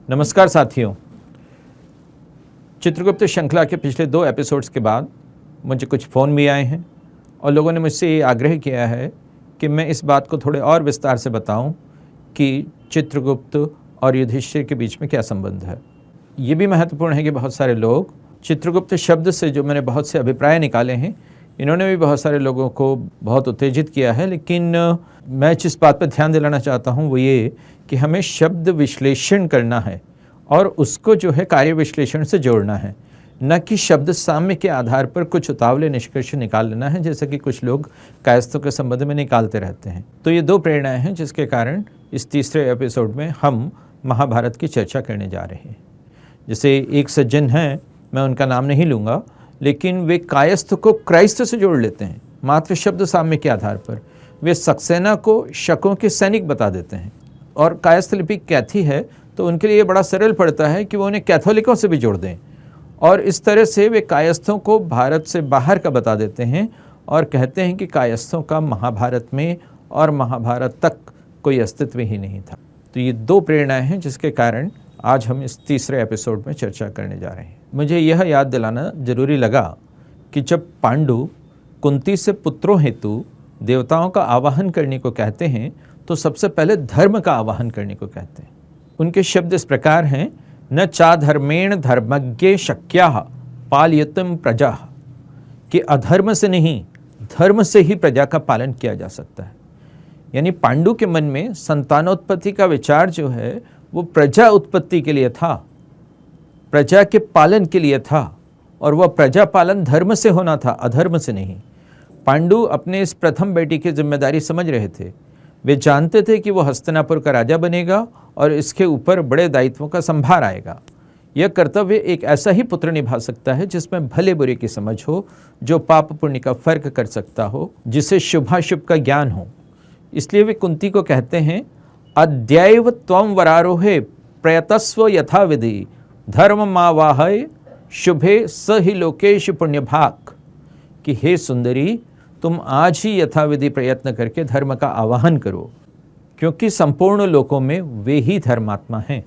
नमस्कार साथियों, चित्रगुप्त श्रृंखला के पिछले 2 एपिसोड्स के बाद मुझे कुछ फ़ोन भी आए हैं और लोगों ने मुझसे ये आग्रह किया है कि मैं इस बात को थोड़े और विस्तार से बताऊं कि चित्रगुप्त और युधिष्ठिर के बीच में क्या संबंध है। ये भी महत्वपूर्ण है कि बहुत सारे लोग चित्रगुप्त शब्द से जो मैंने बहुत से अभिप्राय निकाले हैं, इन्होंने भी बहुत सारे लोगों को बहुत उत्तेजित किया है। लेकिन मैं जिस बात पर ध्यान दिलाना चाहता हूँ वो ये कि हमें शब्द विश्लेषण करना है और उसको जो है कार्य विश्लेषण से जोड़ना है, न कि शब्द साम्य के आधार पर कुछ उतावले निष्कर्ष निकाल लेना है, जैसे कि कुछ लोग कायस्थों के संबंध में निकालते रहते हैं। तो ये 2 प्रेरणाएं हैं जिसके कारण इस तीसरे एपिसोड में हम महाभारत की चर्चा करने जा रहे हैं। जैसे एक सज्जन हैं, मैं उनका नाम नहीं लूँगा, लेकिन वे कायस्थ को क्राइस्त से जोड़ लेते हैं मात्र शब्द साम्य के आधार पर। वे सक्सेना को शकों के सैनिक बता देते हैं और कायस्थ लिपि कैथी है तो उनके लिए बड़ा सरल पड़ता है कि वो उन्हें कैथोलिकों से भी जोड़ दें, और इस तरह से वे कायस्थों को भारत से बाहर का बता देते हैं और कहते हैं कि कायस्थों का महाभारत में और महाभारत तक कोई अस्तित्व ही नहीं था। तो ये 2 प्रेरणाएं हैं जिसके कारण आज हम इस तीसरे एपिसोड में चर्चा करने जा रहे हैं। मुझे यह याद दिलाना जरूरी लगा कि जब पांडु कुंती से पुत्रों हेतु देवताओं का आवाहन करने को कहते हैं तो सबसे पहले धर्म का आवाहन करने को कहते हैं। उनके शब्द इस प्रकार हैं, न चाधर्मेण धर्मज्ञ शक्याः पालयितुं प्रजा, कि अधर्म से नहीं धर्म से ही प्रजा का पालन किया जा सकता है। यानी पांडु के मन में संतानोत्पत्ति का विचार जो है वो प्रजा उत्पत्ति के लिए था, प्रजा के पालन के लिए था, और वह प्रजा पालन धर्म से होना था, अधर्म से नहीं। पांडु अपने इस प्रथम बेटी की जिम्मेदारी समझ रहे थे। वे जानते थे कि वह हस्तिनापुर का राजा बनेगा और इसके ऊपर बड़े दायित्वों का संभार आएगा। यह कर्तव्य एक ऐसा ही पुत्र निभा सकता है जिसमें भले बुरे की समझ हो, जो पाप पुण्य का फर्क कर सकता हो, जिसे शुभाशुभ का ज्ञान हो। इसलिए वे कुंती को कहते हैं, अद्यैव त्वं वरारोहे प्रयतस्व यथा विधि धर्ममावाहय शुभे स ही लोकेश पुण्यभाक्, कि हे सुंदरी, तुम आज ही यथाविधि प्रयत्न करके धर्म का आवाहन करो, क्योंकि संपूर्ण लोकों में वे ही धर्मात्मा हैं।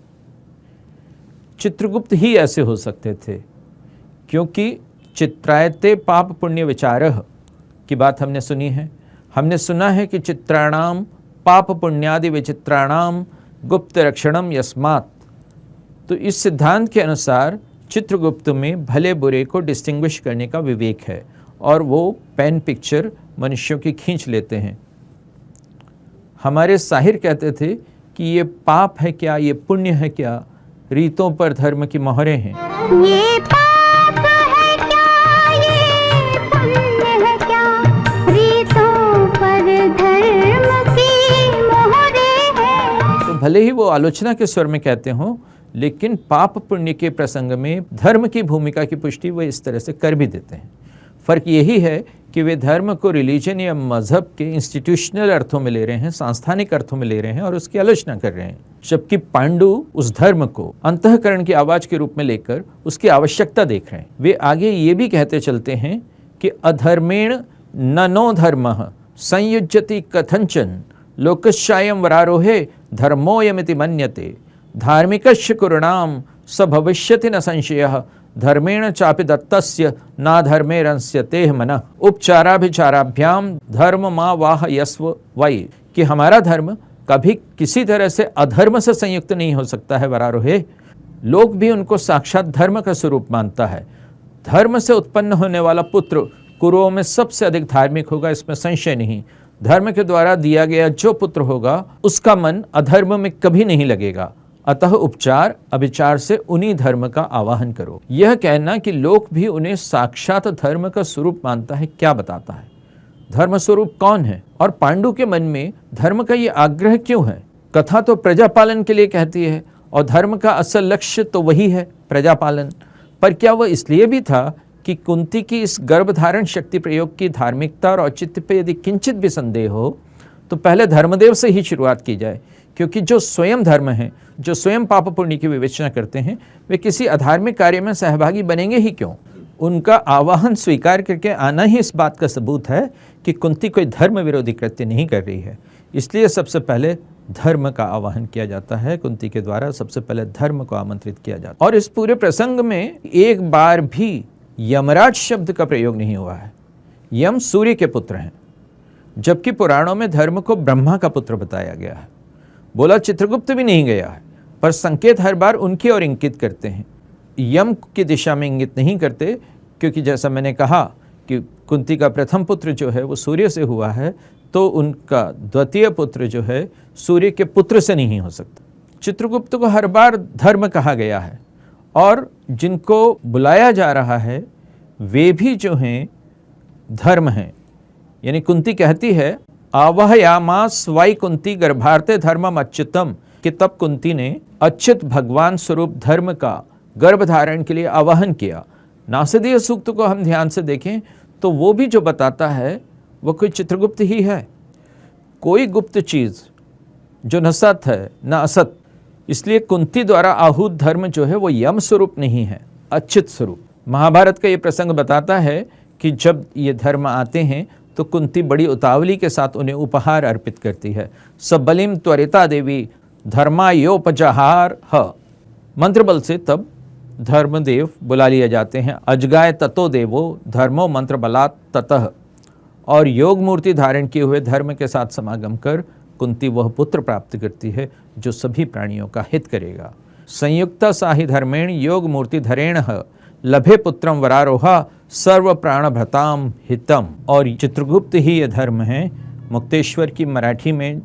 चित्रगुप्त ही ऐसे हो सकते थे, क्योंकि चित्रायते पाप पुण्य विचारः की बात हमने सुनी है। हमने सुना है कि चित्राणाम पाप पुण्यादि विचित्राणाम गुप्त रक्षणम यस्मात्। तो इस सिद्धांत के अनुसार चित्रगुप्त में भले बुरे को डिस्टिंग्विश करने का विवेक है और वो पेन पिक्चर मनुष्यों की खींच लेते हैं। हमारे साहिर कहते थे कि ये पाप है क्या, ये पुण्य है क्या, रीतों पर धर्म की मोहरें हैं। ये पाप है क्या, ये पुण्य है क्या, रीतों पर धर्म की मोहरें हैं। तो भले ही वो आलोचना के स्वर में कहते हों, लेकिन पाप पुण्य के प्रसंग में धर्म की भूमिका की पुष्टि वो इस तरह से कर भी देते हैं। फ़र्क यही है कि वे धर्म को रिलीजन या मज़हब के इंस्टीट्यूशनल अर्थों में ले रहे हैं, सांस्थानिक अर्थों में ले रहे हैं और उसकी आलोचना कर रहे हैं, जबकि पांडु उस धर्म को अंतःकरण की आवाज के रूप में लेकर उसकी आवश्यकता देख रहे हैं। वे आगे ये भी कहते चलते हैं कि अधर्मेण ननो धर्मः संयुज्यति कथंचन लोकस्यायं वरारोहे धर्मोऽयमिति मन्यते धार्मिकस्य कुरुणाम स भविष्यति न संशयः धर्मेण चापि दत्तस्य ना धर्मेरंस्य तेह मनः उपचाराभिचाराभ्याम धर्म मा वाह यस्व वै, कि हमारा धर्म कभी किसी तरह से अधर्म से संयुक्त नहीं हो सकता है वरारोहे। लोग भी उनको साक्षात धर्म का स्वरूप मानता है। धर्म से उत्पन्न होने वाला पुत्र कुरुओं में सबसे अधिक धार्मिक होगा, इसमें संशय नहीं। धर्म के द्वारा दिया गया जो पुत्र होगा उसका मन अधर्म में कभी नहीं लगेगा। अतः उपचार अभिचार से उन्हीं धर्म का आवाहन करो। यह कहना कि लोक भी उन्हें साक्षात धर्म का स्वरूप मानता है, क्या बताता है? धर्म स्वरूप कौन है और पांडु के मन में धर्म का ये आग्रह क्यों है? कथा तो प्रजा पालन के लिए कहती है और धर्म का असल लक्ष्य तो वही है, प्रजा पालन। पर क्या वह इसलिए भी था कि कुंती की इस गर्भधारण शक्ति प्रयोग की धार्मिकता और औचित्य पे यदि किंचित भी संदेह हो तो पहले धर्मदेव से ही शुरुआत की जाए, क्योंकि जो स्वयं धर्म हैं, जो स्वयं पाप पुण्य की विवेचना करते हैं, वे किसी अधार्मिक कार्य में सहभागी बनेंगे ही क्यों? उनका आवाहन स्वीकार करके आना ही इस बात का सबूत है कि कुंती कोई धर्म विरोधी कृत्य नहीं कर रही है। इसलिए सबसे पहले धर्म का आवाहन किया जाता है। कुंती के द्वारा सबसे पहले धर्म को आमंत्रित किया जाता है। और इस पूरे प्रसंग में एक बार भी यमराज शब्द का प्रयोग नहीं हुआ है। यम सूर्य के पुत्र हैं, जबकि पुराणों में धर्म को ब्रह्मा का पुत्र बताया गया है। बोला चित्रगुप्त भी नहीं गया है, पर संकेत हर बार उनकी ओर इंगित करते हैं, यम की दिशा में इंगित नहीं करते, क्योंकि जैसा मैंने कहा कि कुंती का प्रथम पुत्र जो है वो सूर्य से हुआ है, तो उनका द्वितीय पुत्र जो है सूर्य के पुत्र से नहीं हो सकता। चित्रगुप्त को हर बार धर्म कहा गया है, और जिनको बुलाया जा रहा है वे भी जो हैं धर्म हैं। यानी कुंती कहती है आवाहयामास वाई कुंती गर्भार्थे धर्मम अच्युतम, कि तब कुंती ने अच्युत भगवान स्वरूप धर्म का गर्भ धारण के लिए आवाहन किया। नासदीय सूक्त को हम ध्यान से देखें तो वो भी जो बताता है वो कोई चित्रगुप्त ही है। कोई गुप्त चीज़ जो न सत है न असत, इसलिए कुंती द्वारा आहूत धर्म जो है वो यम स्वरूप नहीं है, अच्युत स्वरूप। महाभारत का ये प्रसंग बताता है कि जब ये धर्म आते हैं तो कुंती बड़ी उतावली के साथ उन्हें उपहार अर्पित करती है। सबलिम त्वरिता देवी धर्मायोपजहार ह, मंत्र बल से तब धर्मदेव बुला लिए जाते हैं। अजगाय ततो देवो धर्मो मंत्र बलात् ततः, और योग मूर्ति धारण किए हुए धर्म के साथ समागम कर कुंती वह पुत्र प्राप्त करती है जो सभी प्राणियों का हित करेगा। संयुक्ता साहि धर्मेण योग मूर्ति धरेण लभे पुत्रम वरारोहा सर्व प्राण भ्रताम हितम। और चित्रगुप्त ही ये धर्म है। मुक्तेश्वर की मराठी में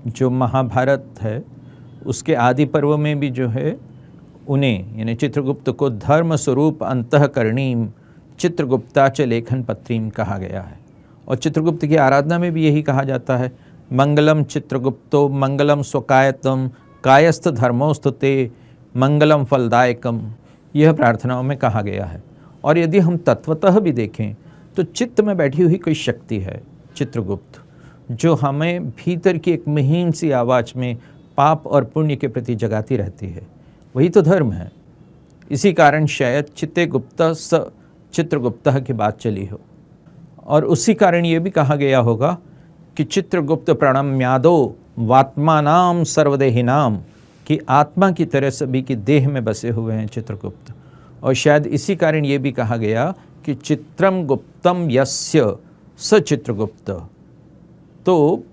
जो महाभारत है उसके आदि पर्व में भी जो है उन्हें यानी चित्रगुप्त को धर्म स्वरूप अंतःकरणीम चित्रगुप्ता च लेखन पत्रीम कहा गया है। और चित्रगुप्त की आराधना में भी यही कहा जाता है, मंगलम चित्रगुप्तो मंगलम स्वकायतम कायस्थ धर्मोस्तुते मंगलम फलदायकम, यह प्रार्थनाओं में कहा गया है। और यदि हम तत्वतः भी देखें तो चित्त में बैठी हुई कोई शक्ति है चित्रगुप्त, जो हमें भीतर की एक महीन सी आवाज़ में पाप और पुण्य के प्रति जगाती रहती है। वही तो धर्म है। इसी कारण शायद चित्ते गुप्त स चित्रगुप्तः की बात चली हो, और उसी कारण ये भी कहा गया होगा कि चित्रगुप्त प्रणम्यादो वात्मानाम सर्वदेहिनाम, कि आत्मा की तरह सभी की देह में बसे हुए हैं चित्रगुप्त। और शायद इसी कारण ये भी कहा गया कि चित्रम गुप्तम यस्य स चित्रगुप्त। तो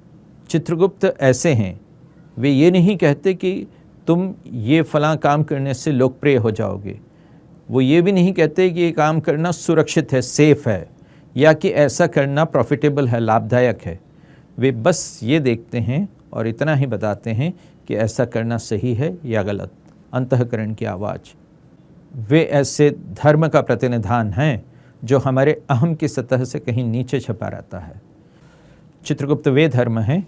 चित्रगुप्त ऐसे हैं, वे ये नहीं कहते कि तुम ये फलां काम करने से लोकप्रिय हो जाओगे। वो ये भी नहीं कहते कि ये काम करना सुरक्षित है, सेफ है, या कि ऐसा करना प्रॉफिटेबल है, लाभदायक है। वे बस ये देखते हैं और इतना ही बताते हैं कि ऐसा करना सही है या गलत। अंतःकरण की आवाज़, वे ऐसे धर्म का प्रतिनिधान हैं जो हमारे अहम की सतह से कहीं नीचे छपा रहता है। चित्रगुप्त वे धर्म हैं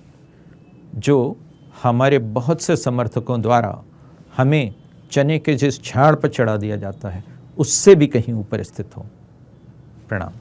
जो हमारे बहुत से समर्थकों द्वारा हमें चने के जिस झाड़ पर चढ़ा दिया जाता है उससे भी कहीं ऊपर स्थित हो। प्रणाम।